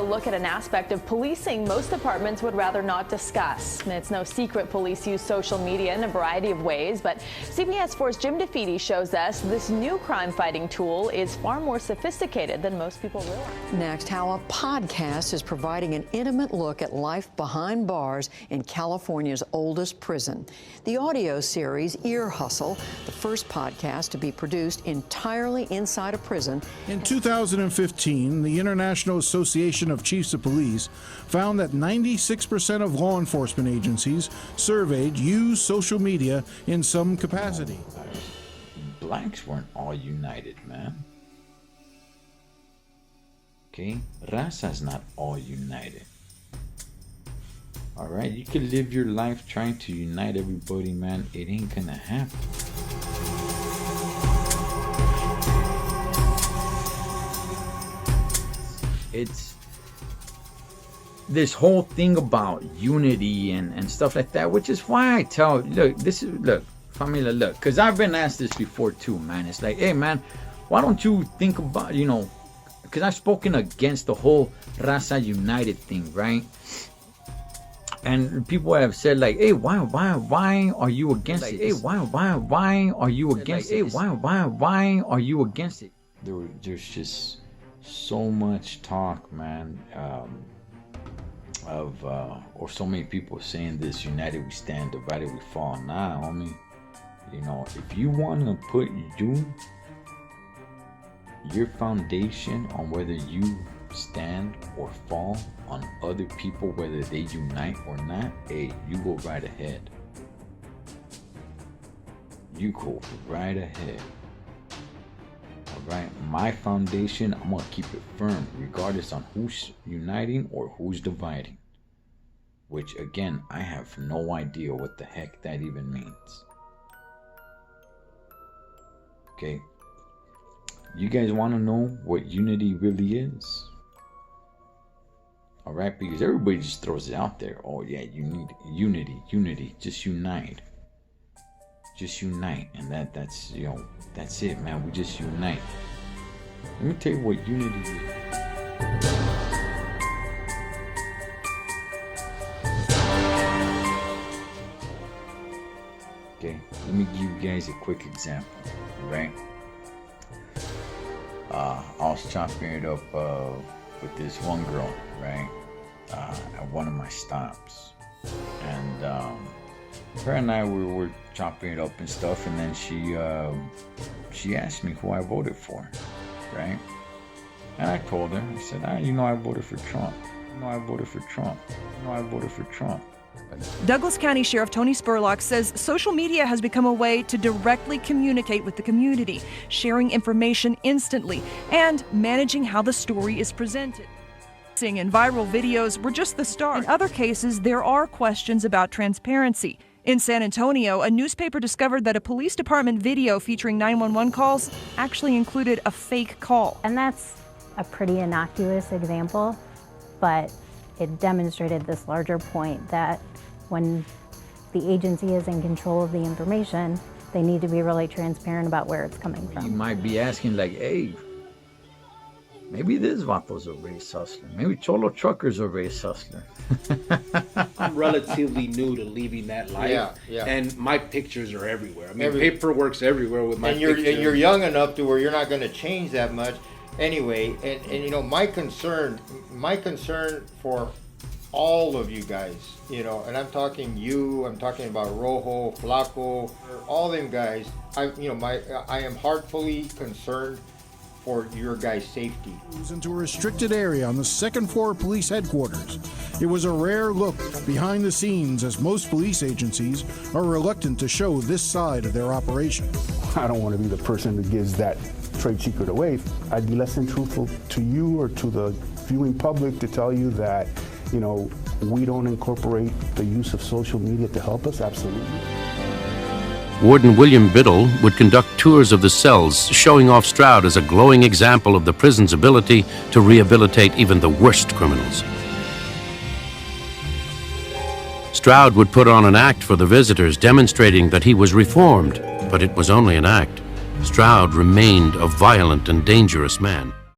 look at an aspect of policing most departments would rather not discuss. It's no secret police use social media in a variety of ways, but CBS 4's Jim DeFeedy shows us this new crime-fighting tool is far more sophisticated than most people realize. Next, how a podcast is providing an intimate look at life behind bars in California's oldest prison. The audio series Ear Hustle, the first podcast to be produced entirely inside a prison. In 2015, the International Association of Chiefs of Police found that 96% of law enforcement agencies surveyed use social media in some capacity. Blacks weren't all united, man. Okay? Raza's not all united. Alright? You can live your life trying to unite everybody, man. It ain't gonna happen. It's this whole thing about unity and stuff like that, which is why I tell, look, familia, look, because I've been asked this before too, man. It's like, hey, man, why don't you think about, because I've spoken against the whole Raza United thing, right? And people have said, like, hey, why are you against it? Hey, why are you against it? Hey, why are you against it? There's just so much talk, man, or so many people saying this: united we stand, divided we fall. Nah, homie, if you want to put your foundation on whether you stand or fall on other people, whether they unite or not, hey, you go right ahead. You go right ahead. Alright, my foundation, I'm gonna keep it firm regardless on who's uniting or who's dividing. Which again, I have no idea what the heck that even means. Okay, you guys want to know what unity really is? Alright, because everybody just throws it out there. Oh yeah, you need unity, just unite. Just unite, and that's that's it, man. We just unite. Let me tell you what unity is. Okay, let me give you guys a quick example, right? I was chopping it up with this one girl, right? At one of my stops, and her and I were chopping it up and stuff, and then she asked me who I voted for, right? And I told her, I said, I voted for Trump. I voted for Trump. I voted for Trump. Douglas County Sheriff Tony Spurlock says social media has become a way to directly communicate with the community, sharing information instantly, and managing how the story is presented. And viral videos were just the start. In other cases, there are questions about transparency. In San Antonio, a newspaper discovered that a police department video featuring 911 calls actually included a fake call. And that's a pretty innocuous example, but it demonstrated this larger point that when the agency is in control of the information, they need to be really transparent about where it's coming from. You might be asking, like, hey, maybe this Vato's a race hustler. Maybe Cholo Trucker's a race hustler. I'm relatively new to leaving that life, and my pictures are everywhere. I mean, paperwork's everywhere with my pictures. And you're young enough to where you're not going to change that much anyway. And my concern for all of you guys, and I'm talking about Rojo, Flaco, all them guys. I am heartfully concerned for your guys' safety. Into a restricted area on the second floor of police headquarters. It was a rare look behind the scenes, as most police agencies are reluctant to show this side of their operation. I don't want to be the person that gives that trade secret away. I'd be less than truthful to you or to the viewing public to tell you that, we don't incorporate the use of social media to help us. Absolutely. Warden William Biddle would conduct tours of the cells, showing off Stroud as a glowing example of the prison's ability to rehabilitate even the worst criminals. Stroud would put on an act for the visitors, demonstrating that he was reformed, but it was only an act. Stroud remained a violent and dangerous man.